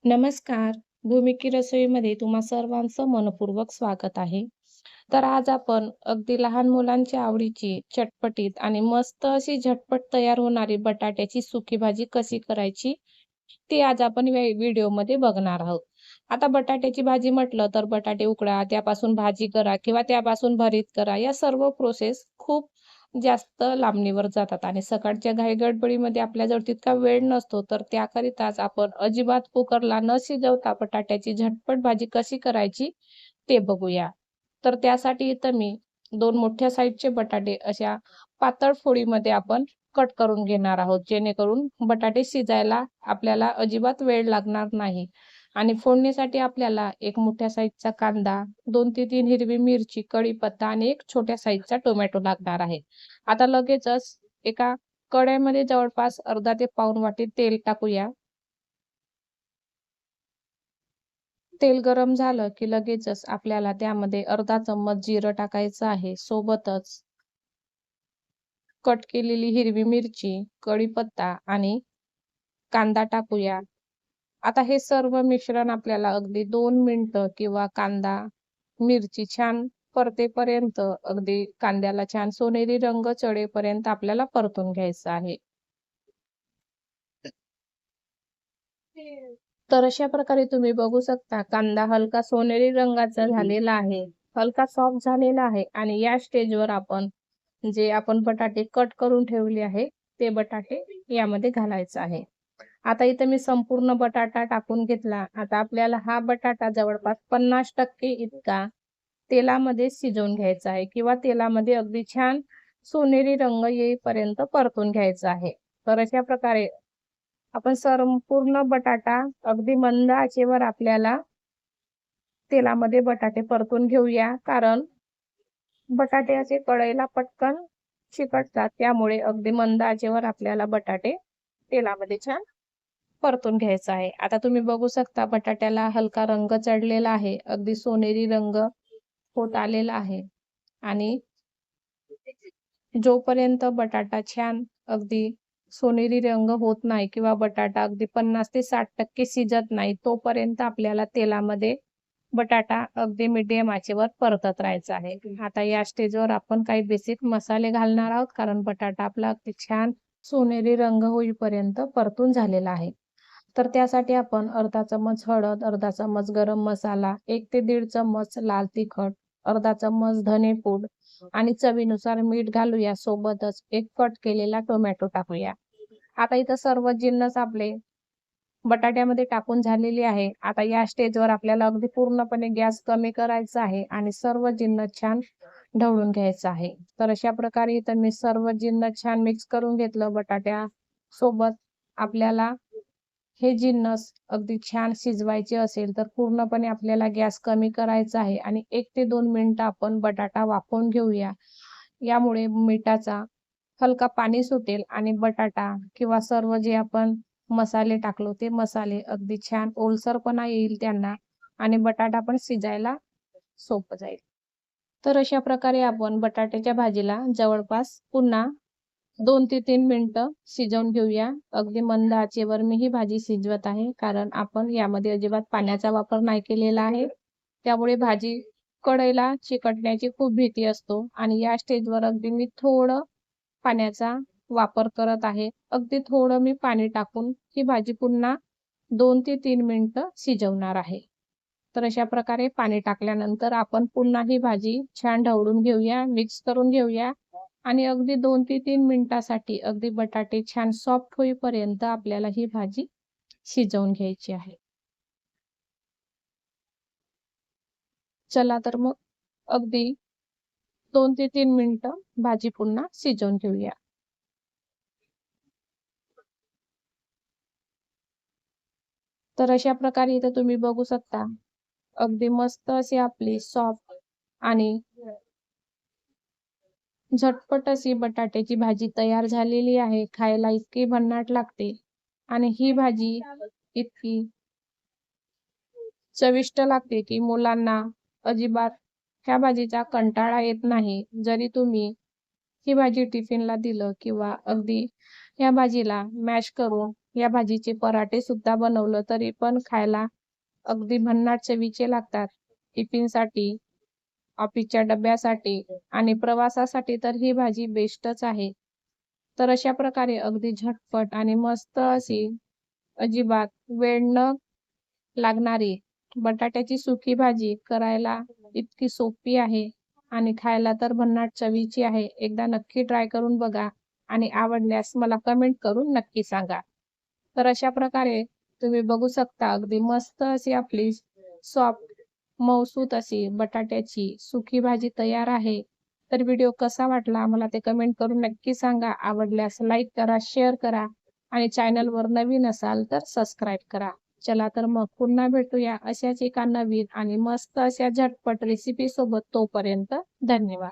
नमस्कार. भूमिकी रसोईमध्ये तुम्हा सर्वांचं मनःपूर्वक स्वागत आहे. तर आज आपण अगदी लहान मुलांच्या आवडीची, चटपटीत आणि मस्त अशी झटपट तयार होणारी बटाट्याची सुकी भाजी कशी करायची, ती आज आपण व्हिडिओमध्ये बघणार आहोत. आता बटाट्याची भाजी म्हटलं तर बटाटे उकडा, त्यापासून भाजी करा किंवा त्यापासून भरीत करा. या सर्व प्रोसेस खूप जास्त लांबणीवर जातात आणि सकाळच्या घाई-गडबडीमध्ये आपल्याजवळ तितका वेळ नसतो. तर त्याकरिताच आपण अजिबात कुकरला न शिजवता बटाट्याची झटपट भाजी कशी करायची ते बघूया. तर त्यासाठी इथं मी 2 मोठ्या साइजचे बटाटे अशा पातळ फोडीमध्ये आपण कट करून घेणार आहोत, जेणेकरून बटाटे शिजायला आपल्याला अजिबात वेळ लागणार नाही. आणि फोडणीसाठी आपल्याला एक मोठ्या साइजचा कांदा, 2 ते 3 हिरवी मिरची, कढीपत्ता आणि एक छोट्या साइजचा टोमॅटो लागणार आहे. आता लगेचच एका कढईमध्ये जवळपास अर्धा ते पाऊण वाटी तेल टाकूया. तेल गरम झालं की लगेचच आपल्याला त्यामध्ये अर्धा चम्मच जिरं टाकायचं आहे. सोबतच कट केलेली हिरवी मिरची, कढीपत्ता आणि कांदा टाकूया. आता हे सर्व मिश्रण आपल्याला अगदी 2 मिनिटं किंवा कांदा, मिरची छान परतेपर्यंत अगदी कांद्याला छान सोनेरी रंग चढेपर्यंत आपल्याला परतून घ्यायचं आहे. तर अशा प्रकारे तुम्ही बघू शकता कांदा हलका सोनेरी रंगाचा झालेला आहे. हलका सॉफ्ट झालेला आहे आणि या स्टेजवर आपण जे आपण बटाटे कट करून ठेवले आहे, ते बटाटे यामध्ये घालायचं आहे. आता इथे मी संपूर्ण बटाटा टाकून घेतला. आता आपल्याला हा बटाटा जवळपास 50% इतका तेलामध्ये शिजवून घ्यायचा आहे किंवा तेलामध्ये अगदी छान सोनेरी रंग येईपर्यंत परतून घ्यायचा आहे. तर अशा प्रकारे आपण संपूर्ण बटाटा अगदी मंद आचेवर आपल्याला तेलामध्ये बटाटे परतून घेऊया. कारण बटाटे असे कढईला पटकन चिकटतात. त्यामुळे अगदी मंद आचेवर आपल्याला बटाटे तेलामध्ये छान परतून घ्यायचा आहे. आता तुम्ही बघू शकता बटाट्याला हलका रंग चढलेला आहे. अगदी सोनेरी रंग होत आलेला आहे आणि जोपर्यंत बटाटा छान अगदी सोनेरी रंग होत नाही किंवा बटाटा अगदी 50 ते 60% शिजत नाही, तोपर्यंत आपल्याला तेलामध्ये बटाटा अगदी मीडियम आचेवर परतत राहायचा आहे. आता या स्टेजवर आपण काही बेसिक मसाले घालणार आहोत, कारण बटाटा आपला अगदी छान सोनेरी रंग होईपर्यंत परतून झालेला आहे. तर त्यासाठी आपण अर्धा चम्मच हळद, अर्धा चम्मच गरम मसाला, 1 ते 1.5 चम्मच लाल तिखट, अर्धा चम्मच धनेपूड आणि चवीनुसार मीठ घालूया. सोबतच एक कट केलेला टोमॅटो टाकूया. आता इथं सर्व जिन्नस आपले बटाट्यामध्ये टाकून झालेली आहे. आता या स्टेजवर आपल्याला अगदी पूर्णपणे गॅस कमी करायचा आहे आणि सर्व जिन्नस छान ढवळून घ्यायचं आहे. तर अशा प्रकारे इथं मी सर्व जिन्नस छान मिक्स करून घेतलं बटाट्यासोबत. आपल्याला हे जिन्नस अगदी छान शिजवायचे असेल तर पूर्णपणे आपल्याला गॅस कमी करायचा आहे आणि 1 ते 2 मिनिटं आपण बटाटा वाफवून घेऊया. यामुळे मिठाचा हलका पाणी सुटेल आणि बटाटा किंवा सर्व जे आपण मसाले टाकलो ते मसाले अगदी छान ओलसरपणा येईल त्यांना आणि बटाटा पण शिजायला सोपं जाईल. तर अशा प्रकारे आपण बटाट्याच्या भाजीला जवळपास पुन्हा 2 ते 3 मिनिटं शिजवून घेऊया. अगदी मंद आचेवर मी ही भाजी शिजवत आहे, कारण आपण यामध्ये अजिबात पाण्याचा वापर नाही केलेला आहे. त्यामुळे भाजी कढईला चिकटण्याची खूप भीती असतो आणि या स्टेजवर अगदी मी थोडं पाण्याचा वापर करत आहे. अगदी थोडं मी पाणी टाकून ही भाजी पुन्हा 2 ते 3 मिनिटं शिजवणार आहे. तर अशा प्रकारे पाणी टाकल्यानंतर आपण पुन्हा ही भाजी छान ढवळून घेऊया, मिक्स करून घेऊया आणि अगदी 2 ते 3 मिनिटासाठी अगदी बटाटे छान सॉफ्ट होईपर्यंत आपल्याला ही भाजी शिजवून घ्यायची आहे. चला तर मग अगदी 2 ते 3 मिनिटं भाजी पुन्हा शिजवून घेऊया. तर अशा प्रकारे इथं तुम्ही बघू शकता अगदी मस्त अशी आपली सॉफ्ट आणि झटपट अशी बटाट्याची भाजी तयार झालेली आहे. खायला इतकी भन्नाट लागते आणि ही भाजी इतकी चविष्ट लागते की मुलांना अजिबात ह्या भाजीचा कंटाळा येत नाही. जरी तुम्ही ही भाजी टिफिनला दिलं किंवा अगदी या भाजीला मॅश करून या भाजीचे पराठे सुद्धा बनवलं तरी पण खायला अगदी भन्नाट चवीचे लागतात. टिफिनसाठी, ऑफिसच्या डब्यासाठी आणि प्रवासासाठी तर ही भाजी बेस्टच आहे. तर अशा प्रकारे अगदी झटपट आणि मस्त अशी अजिबात वेळ न लागणारी बटाट्याची सुकी भाजी करायला इतकी सोपी आहे आणि खायला तर भन्नाट चवीची आहे. एकदा नक्की ट्राय करून बघा आणि आवडल्यास मला कमेंट करून नक्की सांगा. तर अशा प्रकारे तुम्ही बघू शकता अगदी मस्त अशी आपली सॉफ्ट मऊसूत अशी बटाट्याची सुकी भाजी तयार आहे. तर व्हिडिओ कसा वाटला मला ते कमेंट करून नक्की सांगा. आवडल्यास लाईक करा, शेअर करा आणि चॅनलवर नवीन असाल तर सबस्क्राईब करा. चला तर मग पुन्हा भेटूया अशाच एका नवीन आणि मस्त अशा झटपट रेसिपी सोबत. तोपर्यंत धन्यवाद.